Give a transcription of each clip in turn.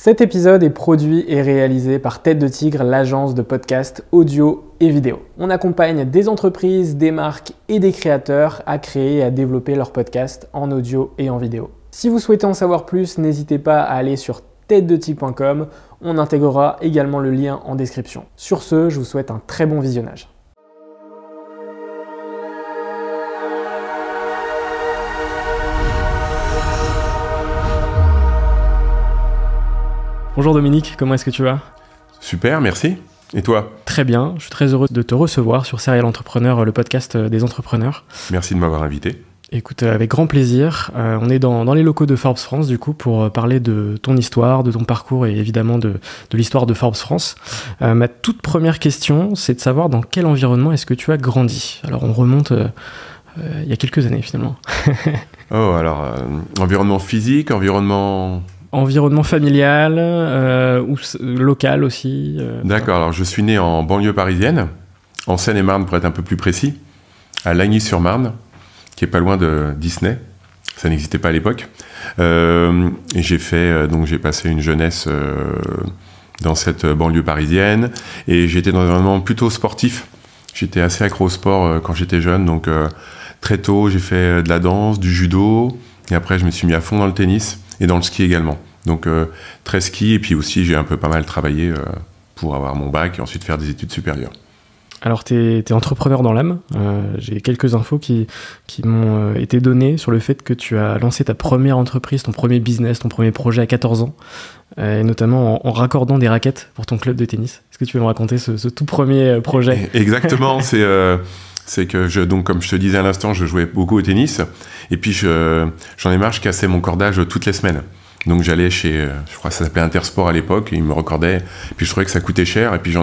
Cet épisode est produit et réalisé par Tête de Tigre, l'agence de podcast audio et vidéo. On accompagne des entreprises, des marques et des créateurs à créer et à développer leur podcast en audio et en vidéo. Si vous souhaitez en savoir plus, n'hésitez pas à aller sur têtedetigre.com. On intégrera également le lien en description. Sur ce, je vous souhaite un très bon visionnage. Bonjour Dominique, comment est-ce que tu vas ? Super, merci. Et toi ? Très bien, je suis très heureux de te recevoir sur Serial Entrepreneur, le podcast des entrepreneurs. Merci de m'avoir invité. Écoute, avec grand plaisir. On est dans les locaux de Forbes France, du coup, pour parler de ton histoire, de ton parcours et évidemment de l'histoire de Forbes France. Ma toute première question, c'est de savoir dans quel environnement est-ce que tu as grandi ? Alors, on remonte il y a quelques années, finalement. Environnement physique, Environnement familial ou local aussi. D'accord, alors je suis né en banlieue parisienne, en Seine-et-Marne pour être un peu plus précis, à Lagny-sur-Marne, qui est pas loin de Disney. Ça n'existait pas à l'époque. Et j'ai passé une jeunesse dans cette banlieue parisienne et j'étais dans un environnement plutôt sportif. J'étais assez accro au sport quand j'étais jeune, donc très tôt j'ai fait de la danse, du judo et après je me suis mis à fond dans le tennis. Et dans le ski également. Donc très ski, et puis aussi j'ai pas mal travaillé pour avoir mon bac et ensuite faire des études supérieures. Alors t'es entrepreneur dans l'âme. J'ai quelques infos qui m'ont été données sur le fait que tu as lancé ta première entreprise, ton premier business, ton premier projet à 14 ans, et notamment en raccordant des raquettes pour ton club de tennis. Est-ce que tu peux me raconter ce tout premier projet ? Exactement, c'est que comme je te disais à l'instant, je jouais beaucoup au tennis et puis j'en ai marre, je cassais mon cordage toutes les semaines. Donc j'allais chez, je crois que ça s'appelait Intersport à l'époque, et ils me recordaient, puis je trouvais que ça coûtait cher et puis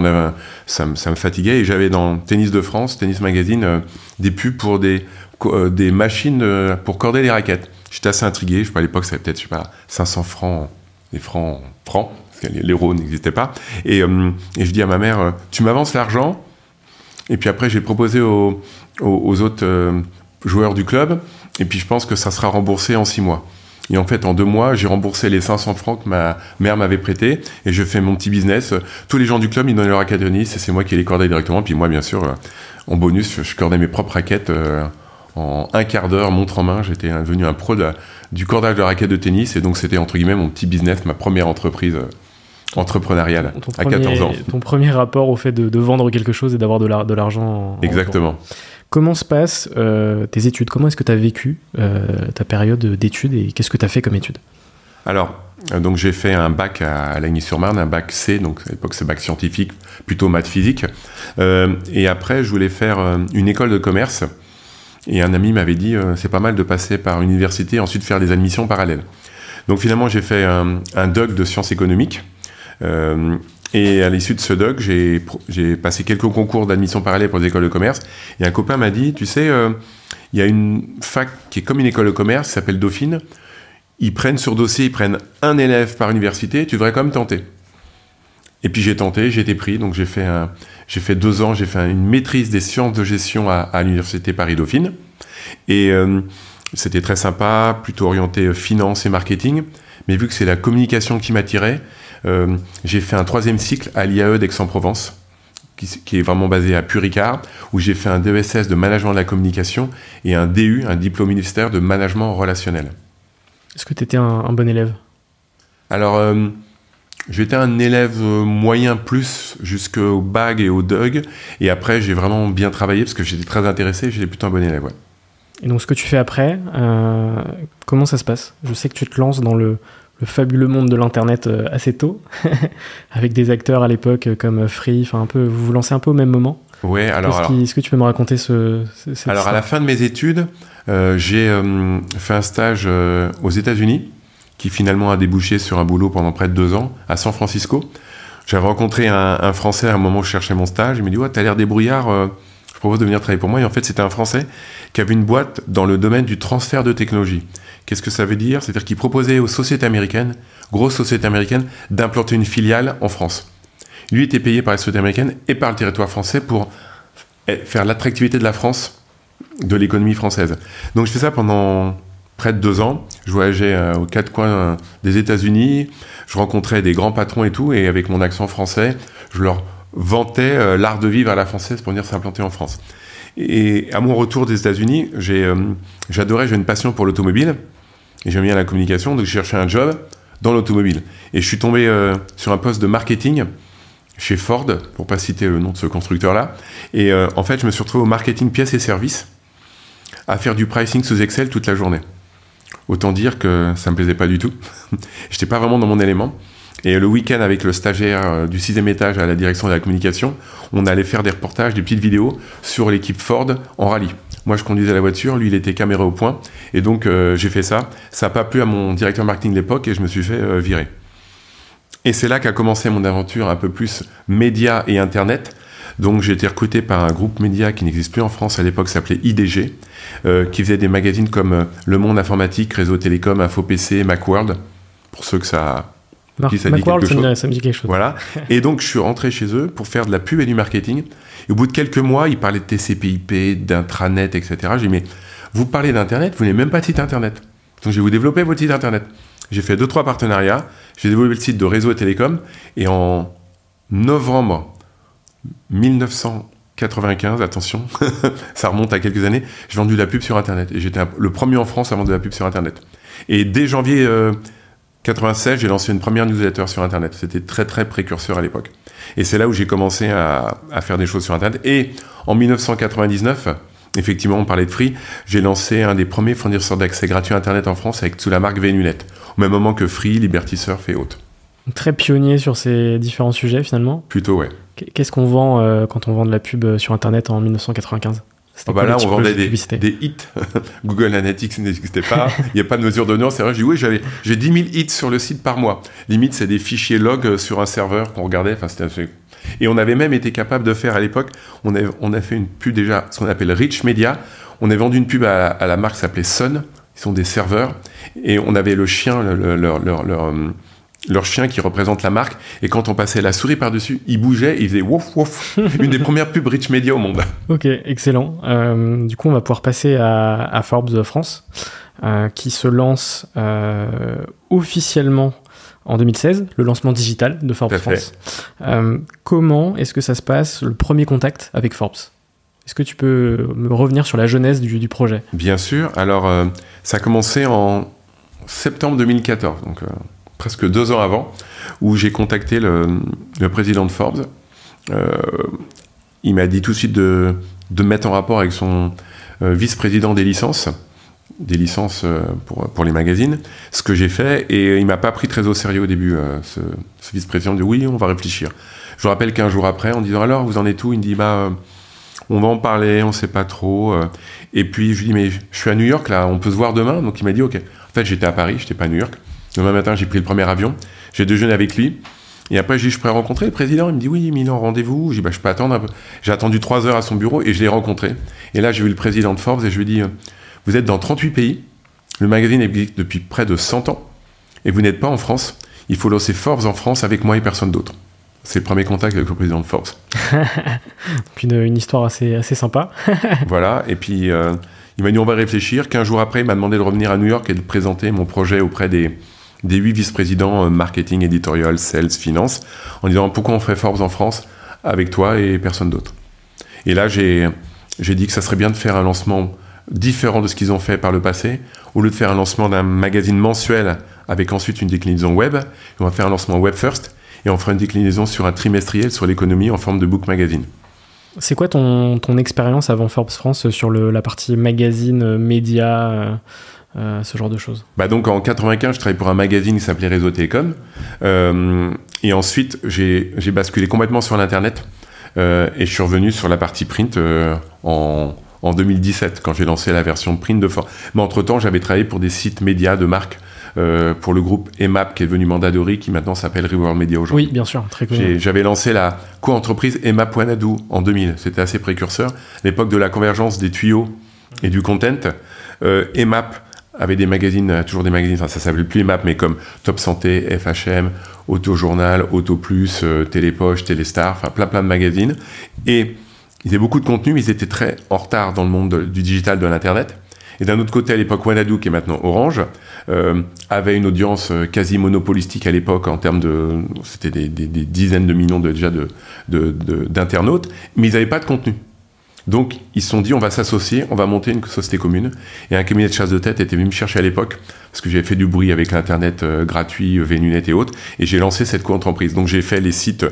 ça me fatiguait et j'avais dans Tennis de France, Tennis Magazine, des pubs pour des machines pour corder les raquettes. J'étais assez intrigué, je sais pas, à l'époque ça avait peut-être 500 francs, des francs, parce que l'euro n'existait pas. Et je dis à ma mère, tu m'avances l'argent. Et puis après, j'ai proposé aux autres joueurs du club. Et puis, je pense que ça sera remboursé en 6 mois. Et en fait, en 2 mois, j'ai remboursé les 500 francs que ma mère m'avait prêtés. Et je fais mon petit business. Tous les gens du club, ils donnaient leur raquette de tennis. Et c'est moi qui les cordais directement. Puis moi, bien sûr, en bonus, je cordais mes propres raquettes en un quart d'heure, montre en main. J'étais devenu un pro du cordage de raquettes de tennis. Et donc, c'était entre guillemets mon petit business, ma première entreprise entrepreneuriale à 14 ans. Ton premier rapport au fait de vendre quelque chose et d'avoir de l'argent. Exactement. Comment se passent tes études ? Comment est-ce que tu as vécu ta période d'études et qu'est-ce que tu as fait comme études ? Alors, donc j'ai fait un bac à Lagny-sur-Marne, un bac C, donc à l'époque c'est bac scientifique, plutôt maths physique. Et après, je voulais faire une école de commerce. Et un ami m'avait dit, c'est pas mal de passer par une université et ensuite faire des admissions parallèles. Donc finalement, j'ai fait un doc de sciences économiques. Et à l'issue de ce doc, j'ai passé quelques concours d'admission parallèle pour les écoles de commerce. Et un copain m'a dit, tu sais, il y a une fac qui est comme une école de commerce, qui s'appelle Dauphine. Ils prennent sur dossier, ils prennent un élève par université, tu devrais quand même tenter. Et puis j'ai tenté, j'ai été pris. Donc j'ai fait 2 ans, j'ai fait une maîtrise des sciences de gestion à l'université Paris-Dauphine. Et c'était très sympa, plutôt orienté finance et marketing. Mais vu que c'est la communication qui m'attirait, j'ai fait un 3e cycle à l'IAE d'Aix-en-Provence, qui est vraiment basé à Puricard, où j'ai fait un DESS de management de la communication et un DU, un diplôme universitaire de management relationnel. Est-ce que tu étais un bon élève ? Alors, j'étais un élève moyen plus jusqu'au BAG et au DUG, et après j'ai vraiment bien travaillé parce que j'étais très intéressé, j'étais plutôt un bon élève. Ouais. Et donc ce que tu fais après, comment ça se passe ? Je sais que tu te lances dans le fabuleux monde de l'internet assez tôt, avec des acteurs à l'époque comme Free, vous vous lancez un peu au même moment. Ouais, Est-ce que tu peux me raconter cette histoire ? À la fin de mes études, j'ai fait un stage aux États-Unis, qui finalement a débouché sur un boulot pendant près de 2 ans, à San Francisco. J'avais rencontré un Français à un moment où je cherchais mon stage, il m'a dit « Ouais, t'as l'air débrouillard, je propose de venir travailler pour moi ». Et en fait, c'était un Français qui avait une boîte dans le domaine du transfert de technologie. Qu'est-ce que ça veut dire ? C'est-à-dire qu'il proposait aux sociétés américaines, grosses sociétés américaines, d'implanter une filiale en France. Lui était payé par les sociétés américaines et par le territoire français pour faire l'attractivité de la France, de l'économie française. Donc je fais ça pendant près de 2 ans. Je voyageais aux 4 coins des États-Unis. Je rencontrais des grands patrons et tout. Et avec mon accent français, je leur vantais l'art de vivre à la française pour venir s'implanter en France. Et à mon retour des États-Unis, j'ai une passion pour l'automobile. Et j'aime bien la communication. Donc, j'ai cherché un job dans l'automobile. Et je suis tombé sur un poste de marketing chez Ford, pour pas citer le nom de ce constructeur-là. Et en fait, je me suis retrouvé au marketing pièces et services, à faire du pricing sous Excel toute la journée. Autant dire que ça me plaisait pas du tout. J'étais pas vraiment dans mon élément. Et le week-end, avec le stagiaire du 6e étage à la direction de la communication, on allait faire des reportages, des petites vidéos sur l'équipe Ford en rallye. Moi, je conduisais la voiture, lui, il était caméra au point. Et donc, j'ai fait ça. Ça n'a pas plu à mon directeur marketing de l'époque et je me suis fait virer. Et c'est là qu'a commencé mon aventure un peu plus média et Internet. Donc j'ai été recruté par un groupe média qui n'existe plus en France, à l'époque s'appelait IDG, qui faisait des magazines comme Le Monde Informatique, Réseau Télécom, Info PC, Macworld, pour ceux que ça dit quelque chose. Ça me dit quelque chose. Voilà. Et donc je suis rentré chez eux pour faire de la pub et du marketing. Et au bout de quelques mois, ils parlaient de TCP/IP, d'intranet, etc. J'ai dit, mais vous parlez d'Internet, vous n'avez même pas de site Internet. Donc je vais vous développer votre site Internet. J'ai fait 2-3 partenariats, j'ai développé le site de Réseau Télécom, et en novembre 1995, attention, ça remonte à quelques années, j'ai vendu de la pub sur Internet. Et j'étais le premier en France à vendre de la pub sur Internet. Et dès janvier 96, j'ai lancé une première newsletter sur Internet. C'était très très précurseur à l'époque. Et c'est là où j'ai commencé à faire des choses sur Internet. Et en 1999... effectivement, on parlait de Free. J'ai lancé un des premiers fournisseurs d'accès gratuit à Internet en France sous la marque VNuNet, au même moment que Free, Liberty Surf et autres. Très pionnier sur ces différents sujets, finalement. Plutôt, ouais. Qu'est-ce qu'on vend quand on vend de la pub sur Internet en 1995 ? Là, on vendait des hits. Google Analytics n'existait pas. Il n'y a pas de mesure d'audience. C'est vrai, j'ai dit, oui, j'ai 10 000 hits sur le site par mois. Limite, c'est des fichiers log sur un serveur qu'on regardait. Enfin, c'était assez... Et on avait même été capable de faire à l'époque, on a fait une pub déjà, ce qu'on appelle Rich Media. On a vendu une pub à la marque qui s'appelait Sun. Ils sont des serveurs. Et on avait le chien, leur chien qui représente la marque. Et quand on passait la souris par-dessus, il bougeait, il faisait wouf wouf. Une des premières pubs Rich Media au monde. Ok, excellent. Du coup, on va pouvoir passer à Forbes France, qui se lance officiellement en 2016, le lancement digital de Forbes France. Comment est-ce que ça se passe, le premier contact avec Forbes ? Est-ce que tu peux me revenir sur la genèse du projet ? Bien sûr. Alors, ça a commencé en septembre 2014, donc presque 2 ans avant, où j'ai contacté le président de Forbes. Il m'a dit tout de suite de mettre en rapport avec son vice-président des licences pour les magazines, ce que j'ai fait, et il m'a pas pris très au sérieux au début, ce vice-président dit oui, on va réfléchir. Je vous rappelle qu'un jour après, en disant alors, vous en êtes où ? Il me dit on va en parler, on sait pas trop. Et puis je lui dis mais je suis à New York là, on peut se voir demain ? Donc il m'a dit ok. En fait j'étais à Paris, j'étais pas à New York. Demain matin j'ai pris le premier avion, j'ai déjeuné avec lui. Et après, je dis, je pourrais rencontrer le président. Il me dit, oui, mais il est en rendez-vous. Je dis, je peux attendre un peu. J'ai attendu 3 heures à son bureau et je l'ai rencontré. Et là, j'ai vu le président de Forbes et je lui ai dit, vous êtes dans 38 pays. Le magazine existe depuis près de 100 ans. Et vous n'êtes pas en France. Il faut lancer Forbes en France avec moi et personne d'autre. C'est le premier contact avec le président de Forbes. Donc une histoire assez sympa. Voilà. Et puis, il m'a dit, on va réfléchir. 15 jours après, il m'a demandé de revenir à New York et de présenter mon projet auprès des 8 vice-présidents marketing, éditorial, sales, finance, en disant pourquoi on ferait Forbes en France avec toi et personne d'autre. Et là, j'ai dit que ça serait bien de faire un lancement différent de ce qu'ils ont fait par le passé. Au lieu de faire un lancement d'un magazine mensuel avec ensuite une déclinaison web, on va faire un lancement web first et on fera une déclinaison sur un trimestriel sur l'économie en forme de book magazine. C'est quoi ton expérience avant Forbes France sur la partie magazine, média ce genre de choses? Donc en 95, je travaillais pour un magazine qui s'appelait Réseau Télécom. Et ensuite, j'ai basculé complètement sur l'Internet. Et je suis revenu sur la partie print en 2017, quand j'ai lancé la version print de Forbes. Mais entre-temps, j'avais travaillé pour des sites médias de marque, pour le groupe EMAP, qui est devenu Mandadori, qui maintenant s'appelle Reworld Media aujourd'hui. Oui, bien sûr, très connu. J'avais lancé la co-entreprise EMAP Wanadoo en 2000. C'était assez précurseur. L'époque de la convergence des tuyaux et du content. EMAP avait des magazines, toujours des magazines, ça s'appelle plus EMAP, mais comme Top Santé, FHM, Autojournal, Auto Plus, Télépoche, Téléstar, enfin plein de magazines. Et ils avaient beaucoup de contenu, mais ils étaient très en retard dans le monde du digital, de l'Internet. Et d'un autre côté, à l'époque, Wanadoo, qui est maintenant Orange, avait une audience quasi monopolistique à l'époque en termes de... C'était des dizaines de millions d'internautes, mais ils n'avaient pas de contenu. Donc, ils se sont dit, on va s'associer, on va monter une société commune. Et un cabinet de chasse de tête était venu me chercher à l'époque, parce que j'avais fait du bruit avec l'Internet gratuit, VenuNet et autres, et j'ai lancé cette co-entreprise. Donc, j'ai fait les sites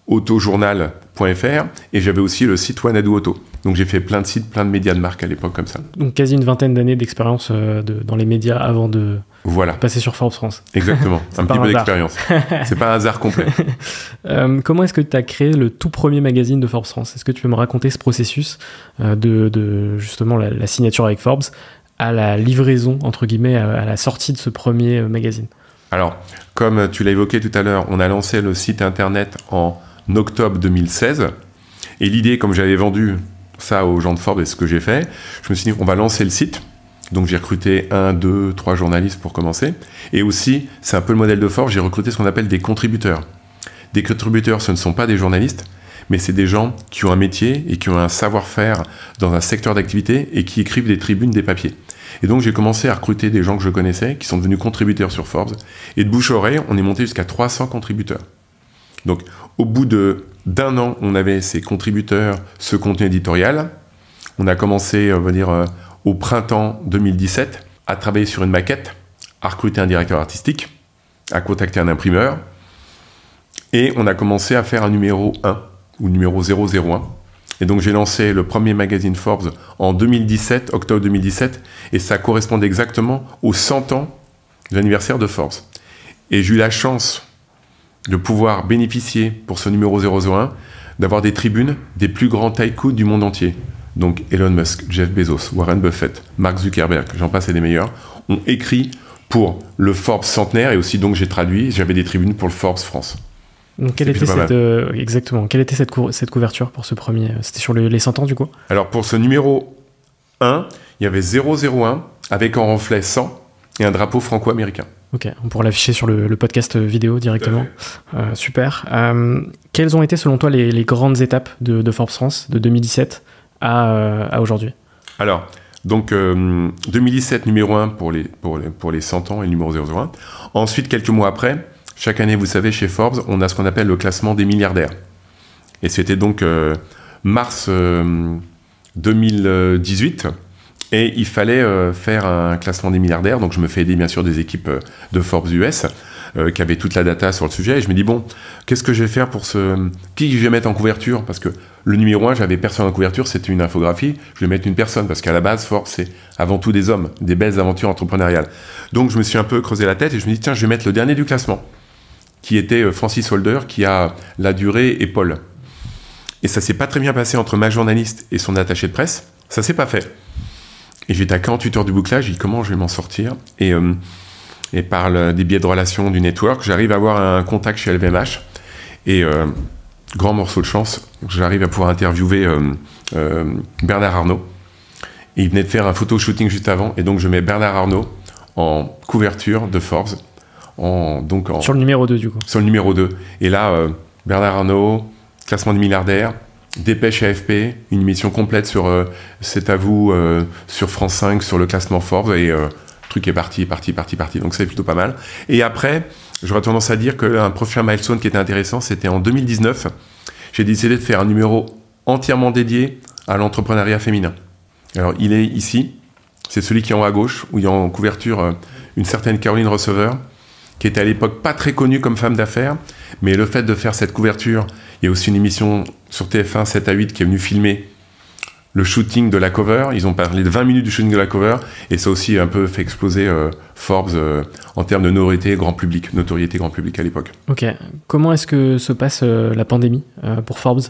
autojournal.fr et j'avais aussi le site Wanadoo Auto. Donc, j'ai fait plein de sites, plein de médias de marque à l'époque comme ça. Donc, quasi une vingtaine d'années d'expérience dans les médias avant de passer sur Forbes France. Exactement, un petit peu d'expérience. C'est pas un hasard complet. Comment est-ce que tu as créé le tout premier magazine de Forbes France? Est-ce que tu peux me raconter ce processus de justement la signature avec Forbes à la livraison, entre guillemets, à la sortie de ce premier magazine? Alors, comme tu l'as évoqué tout à l'heure, on a lancé le site internet en octobre 2016. Et l'idée, comme j'avais vendu ça aux gens de Forbes et ce que j'ai fait, je me suis dit, on va lancer le site. Donc j'ai recruté 1, 2, 3 journalistes pour commencer. Et aussi, c'est un peu le modèle de Forbes, j'ai recruté ce qu'on appelle des contributeurs. Des contributeurs, ce ne sont pas des journalistes, mais c'est des gens qui ont un métier et qui ont un savoir-faire dans un secteur d'activité et qui écrivent des tribunes, des papiers. Et donc j'ai commencé à recruter des gens que je connaissais, qui sont devenus contributeurs sur Forbes. Et de bouche à oreille, on est monté jusqu'à 300 contributeurs. Donc au bout d'un an, on avait ces contributeurs, ce contenu éditorial. On a commencé, on va dire, au printemps 2017, à travailler sur une maquette, à recruter un directeur artistique, à contacter un imprimeur. Et on a commencé à faire un numéro 1, ou numéro 001. Et donc j'ai lancé le premier magazine Forbes en 2017, octobre 2017, et ça correspondait exactement aux 100 ans de l'anniversaire de Forbes. Et j'ai eu la chance de pouvoir bénéficier, pour ce numéro 001, d'avoir des tribunes des plus grands tycoons du monde entier. Donc Elon Musk, Jeff Bezos, Warren Buffett, Mark Zuckerberg, j'en passe et des meilleurs, ont écrit pour le Forbes centenaire, et aussi donc j'ai traduit, j'avais des tribunes pour le Forbes France. Donc quelle était cette couverture pour ce premier? C'était sur les 100 ans du coup? Alors pour ce numéro 1, il y avait 001 avec en reflet 100 et un drapeau franco-américain. Ok, on pourra l'afficher sur le podcast vidéo directement. Super. Quelles ont été selon toi les grandes étapes de Forbes France de 2017 à aujourd'hui? Alors, donc 2017 numéro 1 pour les 100 ans et le numéro 001. Ensuite, quelques mois après, chaque année, vous savez, chez Forbes, on a ce qu'on appelle le classement des milliardaires. Et c'était donc mars 2018. Et il fallait faire un classement des milliardaires. Donc je me fais aider bien sûr des équipes de Forbes US qui avaient toute la data sur le sujet. Et je me dis, bon, qu'est-ce que je vais faire pour qui je vais mettre en couverture? Parce que le numéro 1, j'avais personne en couverture, c'était une infographie. Je vais mettre une personne parce qu'à la base, Forbes, c'est avant tout des hommes, des belles aventures entrepreneuriales. Donc je me suis un peu creusé la tête et je me dis, tiens, je vais mettre le dernier du classement, qui était Francis Holder, qui a la durée et Paul. Et ça s'est pas très bien passé entre ma journaliste et son attaché de presse. Ça s'est pas fait. Et j'étais à 48 heures du bouclage, j'ai dit comment je vais m'en sortir. Et par des biais de relations du network, j'arrive à avoir un contact chez LVMH. Et grand morceau de chance, j'arrive à pouvoir interviewer Bernard Arnault. Et il venait de faire un photo shooting juste avant. Et donc je mets Bernard Arnault en couverture de Forbes. Sur le numéro 2 du coup. Sur le numéro 2. Et là, Bernard Arnault, classement des milliardaires, dépêche AFP, une émission complète sur C'est à vous, sur France 5, sur le classement Forbes, et le truc est parti. Donc c'est plutôt pas mal. Et après, j'aurais tendance à dire qu'un prochain milestone qui était intéressant, c'était en 2019. J'ai décidé de faire un numéro entièrement dédié à l'entrepreneuriat féminin. Alors, il est ici. C'est celui qui est en haut à gauche, où il y a en couverture une certaine Caroline Receveur, qui était à l'époque pas très connue comme femme d'affaires, mais le fait de faire cette couverture, il y a aussi une émission sur TF1 7 à 8 qui est venue filmer le shooting de la cover. Ils ont parlé de 20 minutes du shooting de la cover, et ça a aussi un peu fait exploser Forbes en termes de notoriété grand public à l'époque. Ok. Comment est-ce que se passe la pandémie pour Forbes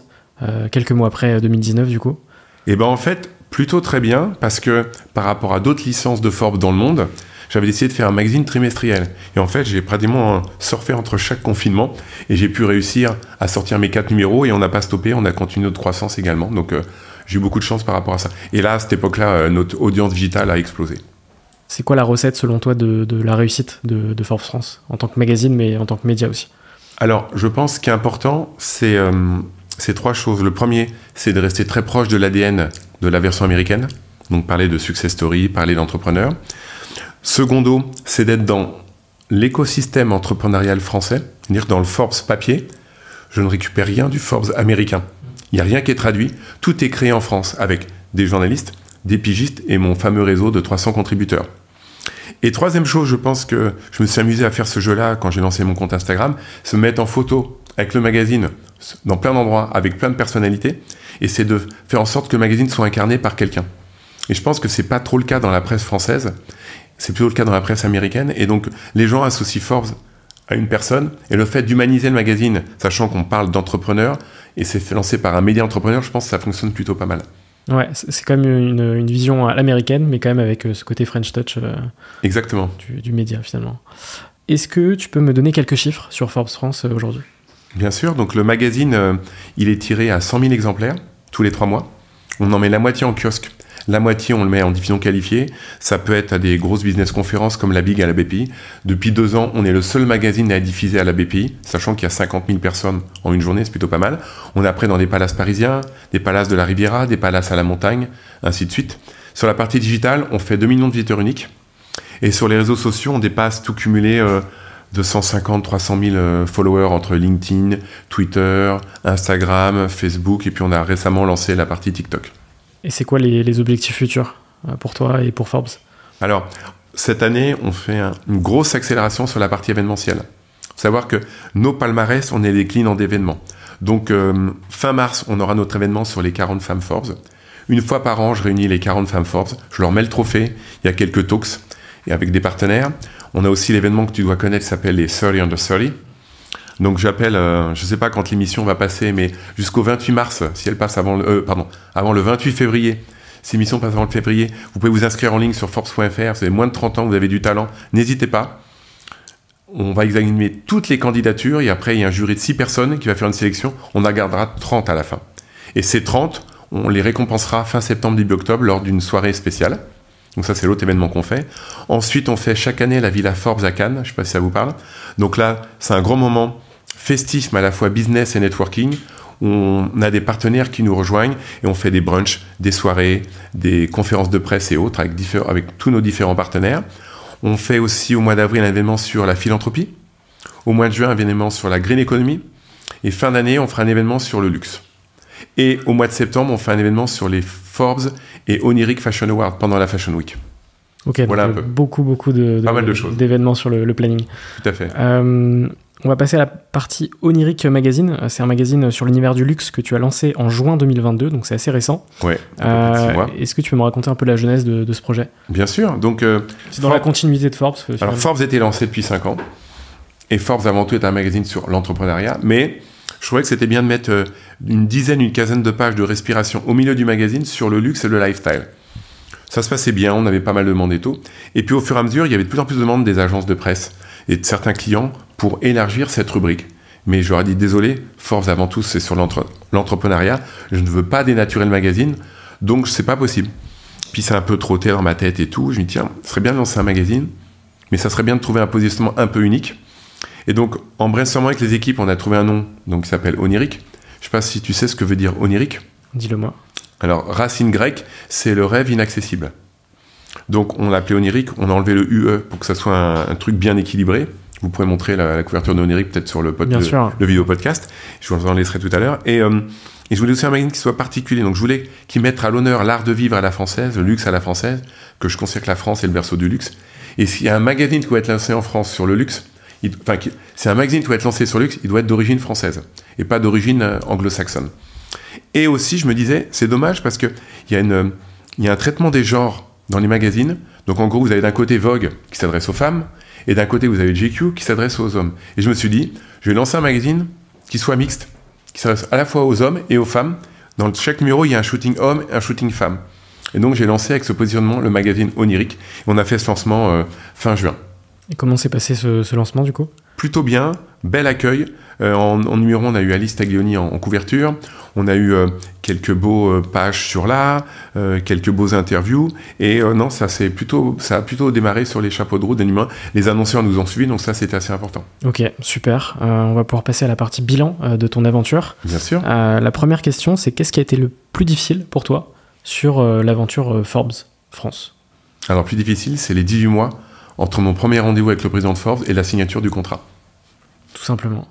quelques mois après 2019 du coup? Eh ben en fait, plutôt très bien, parce que par rapport à d'autres licences de Forbes dans le monde, j'avais décidé de faire un magazine trimestriel. Et en fait, j'ai pratiquement surfé entre chaque confinement et j'ai pu réussir à sortir mes 4 numéros et on n'a pas stoppé, on a continué notre croissance également. Donc, j'ai eu beaucoup de chance par rapport à ça. Et là, à cette époque-là, notre audience digitale a explosé. C'est quoi la recette, selon toi, de la réussite de Forbes France, en tant que magazine, mais en tant que média aussi? Alors, je pense ce qui est important, c'est 3 choses. Le premier, c'est de rester très proche de l'ADN de la version américaine. Donc parler de success story, parler d'entrepreneurs. Secondo, c'est d'être dans l'écosystème entrepreneurial français, c'est-à-dire dans le Forbes papier. Je ne récupère rien du Forbes américain. Il n'y a rien qui est traduit. Tout est créé en France avec des journalistes, des pigistes et mon fameux réseau de 300 contributeurs. Et troisième chose, je pense que je me suis amusé à faire ce jeu-là quand j'ai lancé mon compte Instagram, se mettre en photo avec le magazine dans plein d'endroits, avec plein de personnalités, et c'est de faire en sorte que le magazine soit incarné par quelqu'un. Et je pense que c'est pas trop le cas dans la presse française, c'est plutôt le cas dans la presse américaine, et donc les gens associent Forbes à une personne, et le fait d'humaniser le magazine, sachant qu'on parle d'entrepreneurs, et c'est fait lancer par un média entrepreneur, je pense que ça fonctionne plutôt pas mal. Ouais, c'est quand même une vision à l'américaine, mais quand même avec ce côté French Touch Exactement. Du média finalement. Est-ce que tu peux me donner quelques chiffres sur Forbes France aujourd'hui ? Bien sûr, donc le magazine, il est tiré à 100 000 exemplaires tous les 3 mois. On en met la moitié en kiosque. La moitié, on le met en diffusion qualifiée. Ça peut être à des grosses business conférences comme la Big à la BPI. Depuis 2 ans, on est le seul magazine à diffuser à la BPI, sachant qu'il y a 50 000 personnes en une journée, c'est plutôt pas mal. On est après dans des palaces parisiens, des palaces de la Riviera, des palaces à la montagne, ainsi de suite. Sur la partie digitale, on fait 2 millions de visiteurs uniques. Et sur les réseaux sociaux, on dépasse tout cumulé de 150 300 000 followers entre LinkedIn, Twitter, Instagram, Facebook. Et puis on a récemment lancé la partie TikTok. Et c'est quoi les objectifs futurs pour toi et pour Forbes ? Alors, cette année, on fait une grosse accélération sur la partie événementielle. Il faut savoir que nos palmarès, on est des clients d'événements. Donc, fin mars, on aura notre événement sur les 40 femmes Forbes. Une fois par an, je réunis les 40 femmes Forbes. Je leur mets le trophée. Il y a quelques talks et avec des partenaires. On a aussi l'événement que tu dois connaître qui s'appelle les 30 Under 30. Donc j'appelle, je ne sais pas quand l'émission va passer, mais jusqu'au 28 mars, si elle passe avant le 28 février, si l'émission passe avant le février, vous pouvez vous inscrire en ligne sur Forbes.fr, vous avez moins de 30 ans, vous avez du talent, n'hésitez pas. On va examiner toutes les candidatures et après il y a un jury de 6 personnes qui va faire une sélection, on en gardera 30 à la fin. Et ces 30, on les récompensera fin septembre, début octobre lors d'une soirée spéciale. Donc ça, c'est l'autre événement qu'on fait. Ensuite, on fait chaque année la Villa Forbes à Cannes. Je ne sais pas si ça vous parle. Donc là, c'est un grand moment festif, mais à la fois business et networking. On a des partenaires qui nous rejoignent et on fait des brunchs, des soirées, des conférences de presse et autres avec tous nos différents partenaires. On fait aussi au mois d'avril un événement sur la philanthropie. Au mois de juin, un événement sur la green economy. Et fin d'année, on fera un événement sur le luxe. Et au mois de septembre, on fait un événement sur les Forbes et Oniric Fashion Awards pendant la Fashion Week. Ok, voilà donc beaucoup pas mal de choses. D'événements sur le planning. Tout à fait. On va passer à la partie Oniric Magazine. C'est un magazine sur l'univers du luxe que tu as lancé en juin 2022, donc c'est assez récent. Ouais. Est-ce que tu peux me raconter un peu la genèse de ce projet ? Bien sûr. Donc, c'est dans la continuité de Forbes. Alors Forbes était lancé depuis 5 ans. Et Forbes avant tout est un magazine sur l'entrepreneuriat. Mais je trouvais que c'était bien de mettre une quinzaine de pages de respiration au milieu du magazine sur le luxe et le lifestyle. Ça se passait bien, on avait pas mal de demandes et tout. Et puis au fur et à mesure, il y avait de plus en plus de demandes des agences de presse et de certains clients pour élargir cette rubrique. Mais je leur ai dit, désolé, Forbes avant tout, c'est sur l'entrepreneuriat. Je ne veux pas dénaturer le magazine, donc c'est pas possible. Puis c'est un peu trotté dans ma tête et tout. Je me dis, tiens, ce serait bien de lancer un magazine, mais ça serait bien de trouver un positionnement un peu unique. Et donc, en brainstormant avec les équipes, on a trouvé un nom donc, qui s'appelle Oniric. Je ne sais pas si tu sais ce que veut dire Oniric. Dis-le-moi. Alors, racine grecque, c'est le rêve inaccessible. Donc, on l'a appelé Oniric, on a enlevé le UE pour que ça soit un truc bien équilibré. Vous pourrez montrer la couverture d'Oniric peut-être sur le vidéo podcast. Je vous en laisserai tout à l'heure. Et je voulais aussi un magazine qui soit particulier. Donc, je voulais qu'il mette à l'honneur l'art de vivre à la française, le luxe à la française, que je considère que la France est le berceau du luxe. Et s'il y a un magazine qui doit être lancé en France sur le luxe, c'est un magazine qui doit être lancé sur le luxe, il doit être d'origine française et pas d'origine anglo-saxonne. Et aussi, je me disais, c'est dommage parce qu'il y a un traitement des genres dans les magazines. Donc, en gros, vous avez d'un côté Vogue qui s'adresse aux femmes et d'un côté, vous avez GQ qui s'adresse aux hommes. Et je me suis dit, je vais lancer un magazine qui soit mixte, qui s'adresse à la fois aux hommes et aux femmes. Dans chaque numéro, il y a un shooting homme et un shooting femme. Et donc, j'ai lancé avec ce positionnement le magazine Oniric. Et on a fait ce lancement fin juin. Et comment s'est passé ce lancement du coup ? Plutôt bien, bel accueil. En numéro 1, on a eu Alice Taglioni en couverture. On a eu quelques beaux pages sur l'art, quelques beaux interviews. Et non, ça a plutôt démarré sur les chapeaux de roue de numéro 1. Les annonceurs nous ont suivis, donc ça, c'était assez important. Ok, super. On va pouvoir passer à la partie bilan de ton aventure. Bien sûr. La première question, c'est qu'est-ce qui a été le plus difficile pour toi sur l'aventure Forbes France? Alors, plus difficile, c'est les 18 mois entre mon premier rendez-vous avec le président de Forbes et la signature du contrat. Tout simplement.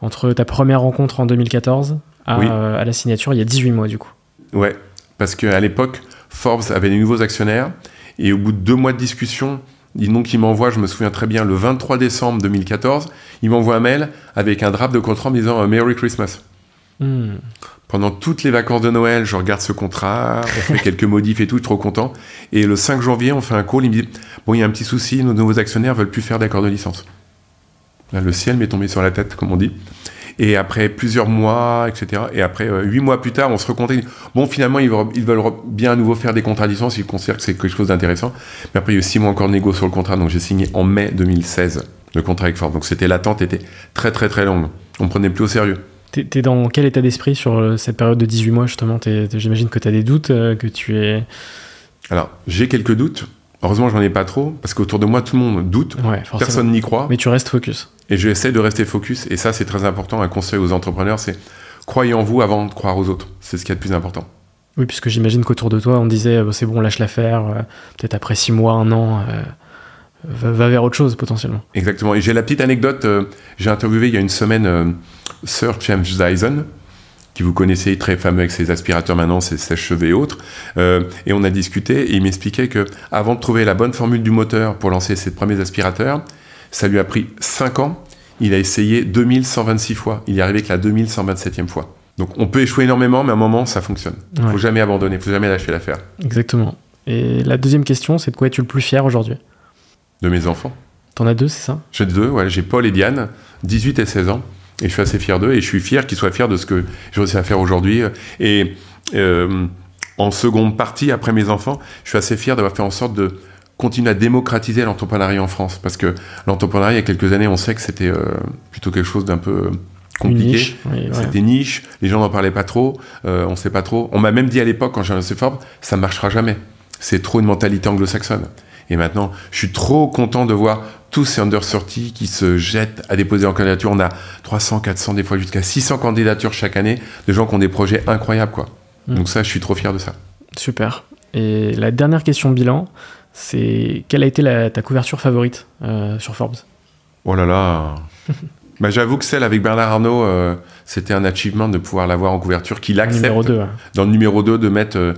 Entre ta première rencontre en 2014 à la signature, il y a 18 mois du coup. Ouais, parce qu'à l'époque, Forbes avait des nouveaux actionnaires et au bout de 2 mois de discussion, donc il m'envoie, je me souviens très bien, le 23 décembre 2014, il m'envoie un mail avec un draft de contrat en me disant « Merry Christmas ». Pendant toutes les vacances de Noël, je regarde ce contrat, on fait quelques modifs et tout, trop content. Et le 5 janvier, on fait un call, il me dit « Bon, il y a un petit souci, nos nouveaux actionnaires veulent plus faire d'accord de licence ». Là, le ciel m'est tombé sur la tête, comme on dit. Et après plusieurs mois, etc., et après 8 mois plus tard, on se recontacte. Bon, finalement, ils veulent bien à nouveau faire des contrats de licence, ils considèrent que c'est quelque chose d'intéressant. Mais après, il y a eu 6 mois encore de négo sur le contrat, donc j'ai signé en mai 2016 le contrat avec Ford. Donc l'attente était très très très longue. On ne prenait plus au sérieux. T'es dans quel état d'esprit sur cette période de 18 mois, justement? J'imagine que tu as des doutes, que tu es... Alors, j'ai quelques doutes. Heureusement, j'en ai pas trop, parce qu'autour de moi, tout le monde doute. Ouais, personne n'y croit. Mais tu restes focus. Et j'essaie de rester focus. Et ça, c'est très important. Un conseil aux entrepreneurs, c'est croyez en vous avant de croire aux autres. C'est ce qu'il y a de plus important. Oui, puisque j'imagine qu'autour de toi, on disait c'est bon, lâche l'affaire. Peut-être après 6 mois, 1 an, va vers autre chose potentiellement. Exactement. Et j'ai la petite anecdote. J'ai interviewé il y a une semaine Sir James Dyson, qui vous connaissez, très fameux avec ses aspirateurs maintenant, ses sèche-cheveux et autres. Et on a discuté et il m'expliquait qu'avant de trouver la bonne formule du moteur pour lancer ses premiers aspirateurs, ça lui a pris 5 ans. Il a essayé 2126 fois. Il y est arrivé que la 2127e fois. Donc on peut échouer énormément, mais à un moment, ça fonctionne. Il ne faut jamais abandonner, il ne faut jamais lâcher l'affaire. Exactement. Et la deuxième question, c'est de quoi es-tu le plus fier aujourd'hui? De mes enfants. T'en as 2, c'est ça? J'ai 2, ouais. J'ai Paul et Diane, 18 et 16 ans. Et je suis assez fier d'eux, et je suis fier qu'ils soient fiers de ce que j'ai réussi à faire aujourd'hui. Et en seconde partie, après mes enfants, je suis assez fier d'avoir fait en sorte de continuer à démocratiser l'entrepreneuriat en France. Parce que l'entrepreneuriat, il y a quelques années, on sait que c'était plutôt quelque chose d'un peu compliqué. Niche, oui, c'était niche, les gens n'en parlaient pas trop, on ne sait pas trop. On m'a même dit à l'époque, quand j'ai lancé Forbes, ça ne marchera jamais. C'est trop une mentalité anglo-saxonne. Et maintenant, je suis trop content de voir tous ces under 30 qui se jettent à déposer en candidature. On a 300, 400, des fois jusqu'à 600 candidatures chaque année de gens qui ont des projets incroyables, quoi. Donc ça, je suis trop fier de ça. Super. Et la dernière question bilan, c'est quelle a été ta couverture favorite sur Forbes? Oh là là. Bah, j'avoue que celle avec Bernard Arnault, c'était un achievement de pouvoir l'avoir en couverture, qu'il accepte numéro 2, ouais. Dans le numéro 2 de mettre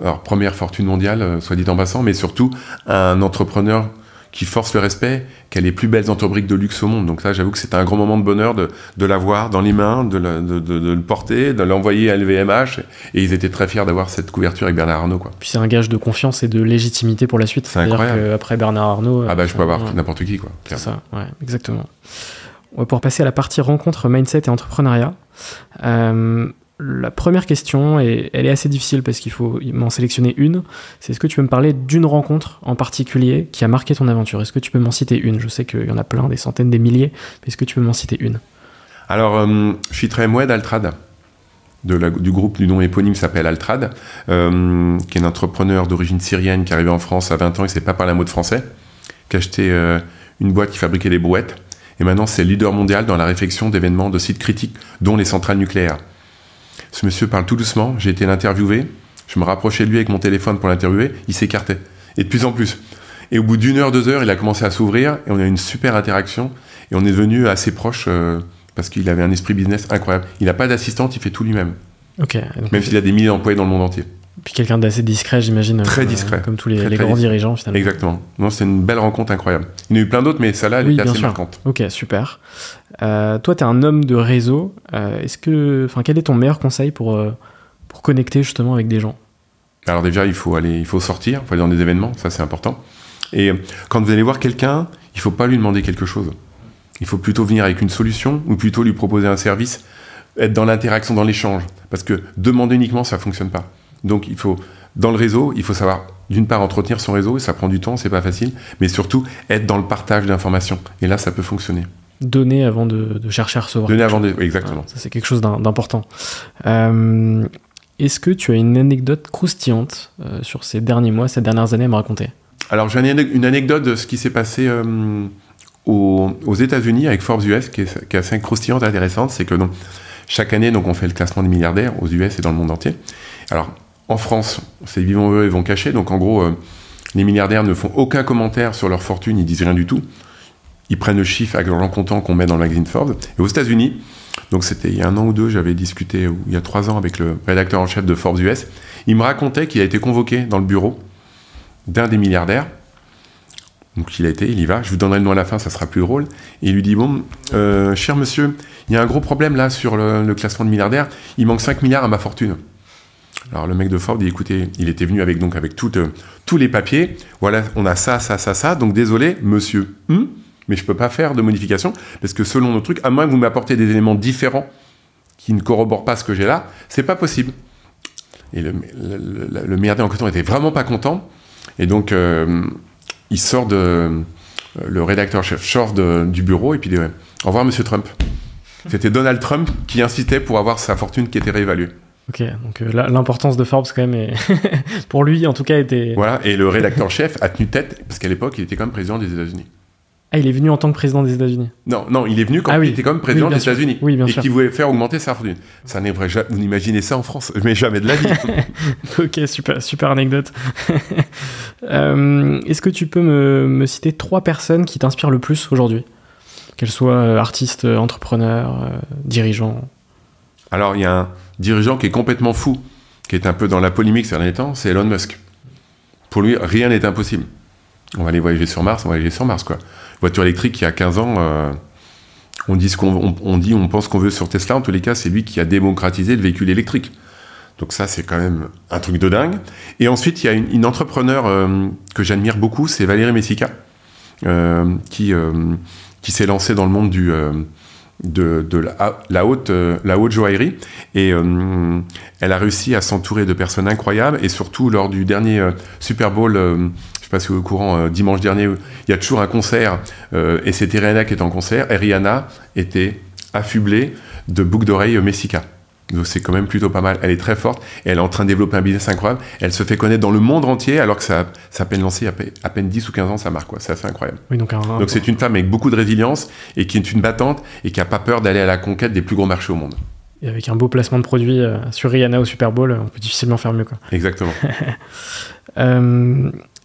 alors, première fortune mondiale, soit dit en passant, mais surtout un entrepreneur qui force le respect, qui a les plus belles entreprises de luxe au monde. Donc là, j'avoue que c'était un grand moment de bonheur de l'avoir dans les mains, de le porter, de l'envoyer à LVMH. Et ils étaient très fiers d'avoir cette couverture avec Bernard Arnault, quoi. Puis c'est un gage de confiance et de légitimité pour la suite. C'est incroyable. Après Bernard Arnault... je peux avoir n'importe qui, quoi. C'est ça, ouais, exactement. On va pouvoir passer à la partie rencontre, mindset et entrepreneuriat. La première question, et elle est assez difficile parce qu'il faut m'en sélectionner une, c'est est-ce que tu peux me parler d'une rencontre en particulier qui a marqué ton aventure? Est-ce que tu peux m'en citer une? Je sais qu'il y en a plein, des centaines, des milliers, mais est-ce que tu peux m'en citer une? Alors, je suis très Moued Altrad, du groupe du nom éponyme s'appelle Altrad, qui est un entrepreneur d'origine syrienne qui est arrivé en France à 20 ans, il ne sait pas parler un mot de français, qui a acheté une boîte qui fabriquait des brouettes, et maintenant c'est le leader mondial dans la réflexion d'événements de sites critiques, dont les centrales nucléaires. Ce monsieur parle tout doucement, j'ai été l'interviewer, je me rapprochais de lui avec mon téléphone pour l'interviewer, il s'écartait, et de plus en plus. Et au bout d'1 heure, 2 heures, il a commencé à s'ouvrir, et on a eu une super interaction, et on est devenu assez proches, parce qu'il avait un esprit business incroyable. Il n'a pas d'assistante, il fait tout lui-même. Okay, même s'il a des milliers d'employés dans le monde entier. Puis quelqu'un d'assez discret, j'imagine. Très discret. Comme tous les grands dirigeants, finalement. Exactement. Non, c'est une belle rencontre incroyable. Il y en a eu plein d'autres, mais celle-là, elle était assez marquante. Ok, super. Toi, tu es un homme de réseau. Quel est ton meilleur conseil pour connecter justement avec des gens? Alors déjà, il faut sortir, il faut aller dans des événements, ça c'est important. Et quand vous allez voir quelqu'un, il ne faut pas lui demander quelque chose. Il faut plutôt venir avec une solution ou plutôt lui proposer un service, être dans l'interaction, dans l'échange. Parce que demander uniquement, ça ne fonctionne pas. Donc, dans le réseau, il faut savoir, d'une part, entretenir son réseau, et ça prend du temps, c'est pas facile, mais surtout, être dans le partage d'informations. Et là, ça peut fonctionner. Donner avant de chercher à recevoir. Donner avant de... Exactement. Ça, c'est quelque chose d'important. Est-ce que tu as une anecdote croustillante sur ces derniers mois, ces dernières années à me raconter? Alors, j'ai une anecdote de ce qui s'est passé aux États-Unis avec Forbes US, qui est assez croustillante et intéressante. C'est que chaque année, on fait le classement des milliardaires aux US et dans le monde entier. Alors, en France, c'est vivants heureux et vont cacher. Donc en gros, les milliardaires ne font aucun commentaire sur leur fortune, ils disent rien du tout. Ils prennent le chiffre avec l'argent comptant qu'on met dans le magazine Forbes. Et aux États-Unis, donc c'était il y a 1 an ou 2, j'avais discuté, ou il y a 3 ans avec le rédacteur en chef de Forbes US. Il me racontait qu'il a été convoqué dans le bureau d'un des milliardaires. Donc il y va, je vous donnerai le nom à la fin, ça sera plus drôle. Et il lui dit, bon, cher monsieur, il y a un gros problème là sur le classement de milliardaires, il manque 5 milliards à ma fortune. Alors le mec de Forbes dit, écoutez, il était venu avec tous les papiers, voilà, on a ça, donc désolé, monsieur, mais je peux pas faire de modification, parce que selon nos trucs, à moins que vous m'apportiez des éléments différents qui ne corroborent pas ce que j'ai là, c'est pas possible. Et le milliardaire en question était vraiment pas content, et donc il sort le rédacteur-chef sort du bureau et puis dit ouais, au revoir monsieur Trump. C'était Donald Trump qui insistait pour avoir sa fortune qui était réévaluée. Ok, donc l'importance de Forbes quand même, pour lui en tout cas était... Voilà, et le rédacteur-chef a tenu tête, parce qu'à l'époque il était quand même président des États-Unis. Ah, il est venu en tant que président des États-Unis. Non, il est venu quand il était quand même président des États-Unis. Oui, bien et sûr. qui voulait faire augmenter sa fortune. Ça n'est vrai, vous n'imaginez ça en France, mais jamais de la vie. Ok, super anecdote. Est-ce que tu peux me citer 3 personnes qui t'inspirent le plus aujourd'hui ? Qu'elles soient artistes, entrepreneurs, dirigeants. Alors, il y a un dirigeant qui est complètement fou, qui est un peu dans la polémique ces derniers temps, c'est Elon Musk. Pour lui, rien n'est impossible. On va aller voyager sur Mars, quoi. Voiture électrique, il y a 15 ans, on pense qu'on veut sur Tesla. En tous les cas, c'est lui qui a démocratisé le véhicule électrique. Donc ça, c'est quand même un truc de dingue. Et ensuite, il y a une entrepreneur que j'admire beaucoup, c'est Valérie Messika, qui s'est lancée dans le monde de la haute joaillerie. Et elle a réussi à s'entourer de personnes incroyables. Et surtout, lors du dernier Super Bowl... je ne sais pas si vous êtes au courant, dimanche dernier, il y a toujours un concert, et c'était Rihanna qui était en concert, et Rihanna était affublée de boucles d'oreilles Messika. Donc c'est quand même plutôt pas mal. Elle est très forte, et elle est en train de développer un business incroyable. Elle se fait connaître dans le monde entier, alors que ça a peine lancé à peine 10 ou 15 ans, ça marque, quoi. C'est assez incroyable. Oui, donc c'est une femme avec beaucoup de résilience, et qui est une battante, et qui n'a pas peur d'aller à la conquête des plus gros marchés au monde. Et avec un beau placement de produit sur Rihanna au Super Bowl, on peut difficilement faire mieux, quoi. Exactement.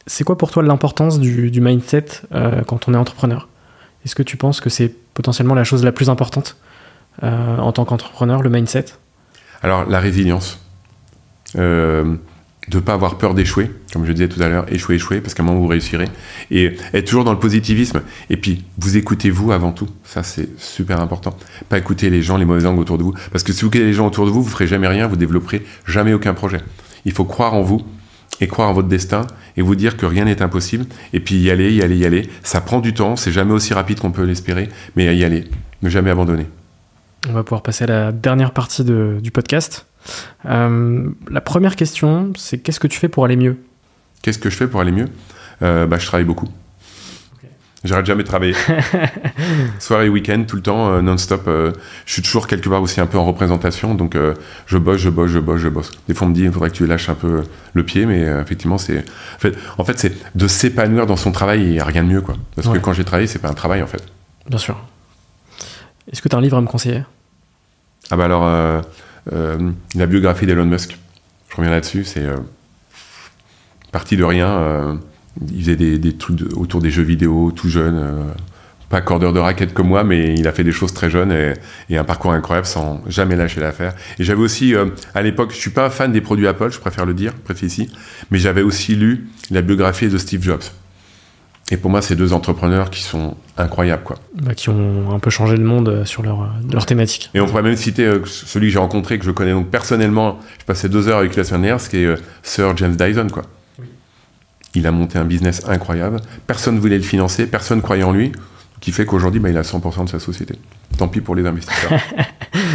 C'est quoi pour toi l'importance du mindset quand on est entrepreneur ? Est-ce que tu penses que c'est potentiellement la chose la plus importante en tant qu'entrepreneur, le mindset ? Alors, la résilience. De ne pas avoir peur d'échouer, comme je disais tout à l'heure, échouer, parce qu'à un moment vous réussirez. Et être toujours dans le positivisme. Et puis, vous écoutez vous avant tout. Ça, c'est super important. Pas écouter les gens, les mauvaises langues autour de vous. Parce que si vous écoutez les gens autour de vous, vous ne ferez jamais rien, vous ne développerez jamais aucun projet. Il faut croire en vous. Et croire en votre destin, et vous dire que rien n'est impossible, et puis y aller. Ça prend du temps, c'est jamais aussi rapide qu'on peut l'espérer, mais y aller, ne jamais abandonner. On va pouvoir passer à la dernière partie du podcast. La première question, c'est qu'est-ce que tu fais pour aller mieux ? Qu'est-ce que je fais pour aller mieux ? Je travaille beaucoup. J'arrête jamais de travailler. Soirée, week-end, tout le temps, non-stop. Je suis toujours quelque part aussi un peu en représentation, donc je bosse. Des fois, on me dit, il faudrait que tu lâches un peu le pied, mais effectivement, en fait, c'est de s'épanouir dans son travail, il n'y a rien de mieux, quoi. Parce que quand j'ai travaillé, c'est pas un travail, en fait. Bien sûr. Est-ce que tu as un livre à me conseiller ? Ah bah alors, la biographie d'Elon Musk. Je reviens là-dessus, c'est parti de rien. Il faisait des trucs autour des jeux vidéo tout jeune, pas cordeur de raquettes comme moi, mais il a fait des choses très jeunes et un parcours incroyable sans jamais lâcher l'affaire. Et j'avais aussi, à l'époque, je suis pas un fan des produits Apple, je préfère le dire, ici, mais j'avais aussi lu la biographie de Steve Jobs. Et pour moi, c'est 2 entrepreneurs qui sont incroyables, quoi. Qui ont un peu changé le monde sur leur thématique. Et on pourrait même citer celui que j'ai rencontré, que je connais donc personnellement, je passais 2 heures avec lui la semaine dernière, ce qui est Sir James Dyson, quoi. Il a monté un business incroyable. Personne ne voulait le financer, personne ne croyait en lui, qui fait qu'aujourd'hui, il a 100% de sa société. Tant pis pour les investisseurs.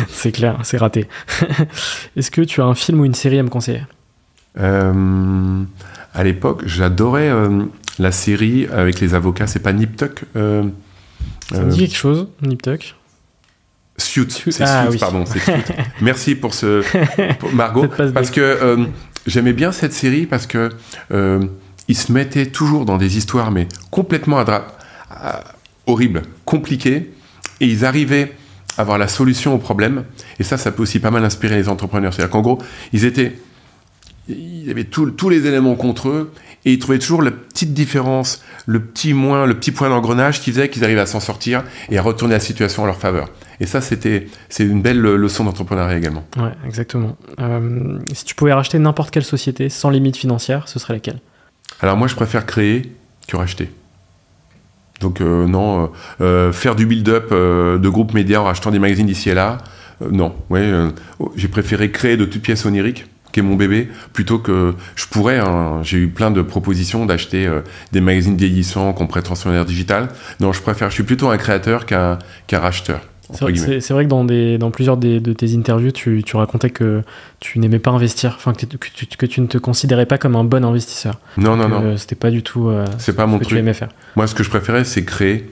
C'est clair, c'est raté. Est-ce que tu as un film ou une série à me conseiller ? À l'époque, j'adorais la série avec les avocats. C'est pas Nip Tuck Ça me dit quelque chose, Nip Tuck. Suits, c'est Suits, oui. Pardon, c'est Suits. Merci pour pour Margot, parce que j'aimais bien cette série parce que ils se mettaient toujours dans des histoires mais complètement horribles, compliquées, et ils arrivaient à avoir la solution au problème. Et ça peut aussi pas mal inspirer les entrepreneurs. C'est-à-dire qu'en gros, ils étaient il y avait tous les éléments contre eux, et ils trouvaient toujours la petite différence, le petit point d'engrenage qui faisait qu'ils arrivaient à s'en sortir et à retourner la situation à leur faveur. Et ça, c'est une belle leçon d'entrepreneuriat également. Ouais, exactement. Si tu pouvais racheter n'importe quelle société sans limite financière, ce serait laquelle? Alors moi, je préfère créer que racheter. Donc non, faire du build-up de groupes médias en rachetant des magazines d'ici et là, non. Ouais, j'ai préféré créer de toutes pièces oniriques, qui est mon bébé, plutôt que je pourrais, hein, j'ai eu plein de propositions d'acheter des magazines vieillissants qu'on pourrait transformer en digital. Non, je suis plutôt un créateur qu'un racheteur. C'est vrai que dans plusieurs de tes interviews, tu racontais que tu n'aimais pas investir, enfin que tu ne te considérais pas comme un bon investisseur. Non. C'était pas du tout c'est pas mon ce que truc. tu aimais faire. Moi, ce que je préférais, c'est créer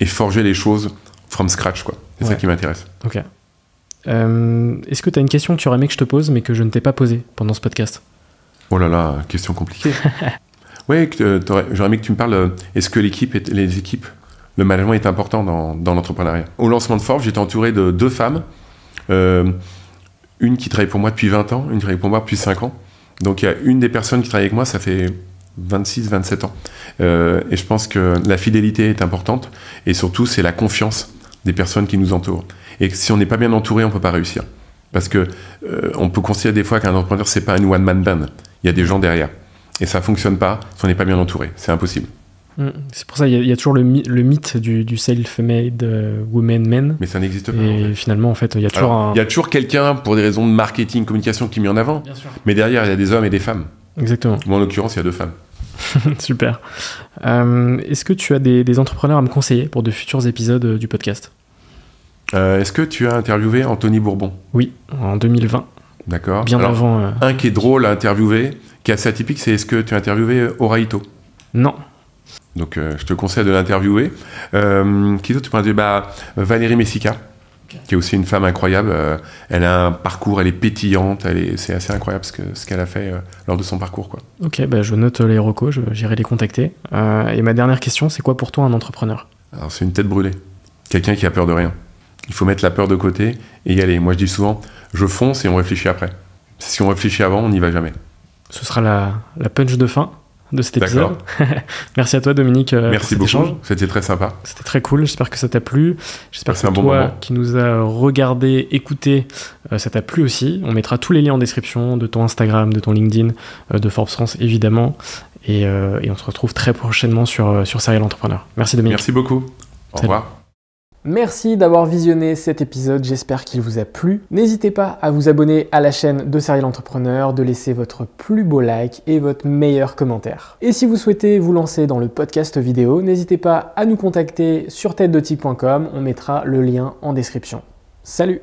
et forger les choses from scratch, quoi. C'est ça qui m'intéresse. Ok. Est-ce que tu as une question que tu aurais aimé que je te pose, mais que je ne t'ai pas posée pendant ce podcast? Oh là là, question compliquée. Oui, j'aurais aimé que tu me parles, est-ce que les équipes, le management est important dans l'entrepreneuriat? Au lancement de Forbes, j'étais entouré de 2 femmes, une qui travaille pour moi depuis 20 ans, une qui travaille pour moi depuis 5 ans. Donc il y a une des personnes qui travaille avec moi, ça fait 26-27 ans. Et je pense que la fidélité est importante, et surtout c'est la confiance des personnes qui nous entourent. Et si on n'est pas bien entouré, on ne peut pas réussir. Parce que on peut considérer des fois qu'un entrepreneur, c'est pas une one-man band. Il y a des gens derrière. Et ça ne fonctionne pas si on n'est pas bien entouré. C'est impossible. C'est pour ça qu'il y a toujours le mythe du self-made woman man. Mais ça n'existe pas. Et en fait. finalement, en fait, il y a toujours il y a toujours quelqu'un, pour des raisons de marketing, communication, qui est mis en avant. Bien sûr. Mais derrière, il y a des hommes et des femmes. Exactement. Moi, en l'occurrence, il y a 2 femmes. Super. Est-ce que tu as des entrepreneurs à me conseiller pour de futurs épisodes du podcast? Est-ce que tu as interviewé Anthony Bourbon? Oui, en 2020. D'accord. Bien avant. Un qui est drôle à interviewer, qui est assez atypique, c'est est-ce que tu as interviewé Oraito? Non. Donc, je te conseille de l'interviewer. Qui d'autre tu peux interviewer? Valérie Messica, qui est aussi une femme incroyable. Elle a un parcours, elle est pétillante, c'est assez incroyable ce qu'elle a fait lors de son parcours, quoi. Ok, je note les recos, j'irai les contacter. Et ma dernière question, c'est quoi pour toi un entrepreneur? Alors, c'est une tête brûlée. Quelqu'un qui a peur de rien. Il faut mettre la peur de côté et y aller. Moi, je dis souvent, je fonce et on réfléchit après. Si on réfléchit avant, on n'y va jamais. Ce sera la punch de fin de cet épisode. Merci à toi, Dominique. Merci beaucoup. Échange. C'était très sympa. C'était très cool. J'espère que ça t'a plu. J'espère que bon toi moment. Qui nous a regardé, écouté, ça t'a plu aussi. On mettra tous les liens en description de ton Instagram, de ton LinkedIn, de Forbes France, évidemment. Et on se retrouve très prochainement sur Serial Entrepreneur. Merci, Dominique. Merci beaucoup. Au revoir. Merci d'avoir visionné cet épisode, j'espère qu'il vous a plu. N'hésitez pas à vous abonner à la chaîne de Serial Entrepreneur, de laisser votre plus beau like et votre meilleur commentaire. Et si vous souhaitez vous lancer dans le podcast vidéo, n'hésitez pas à nous contacter sur têtedetique.com, on mettra le lien en description. Salut!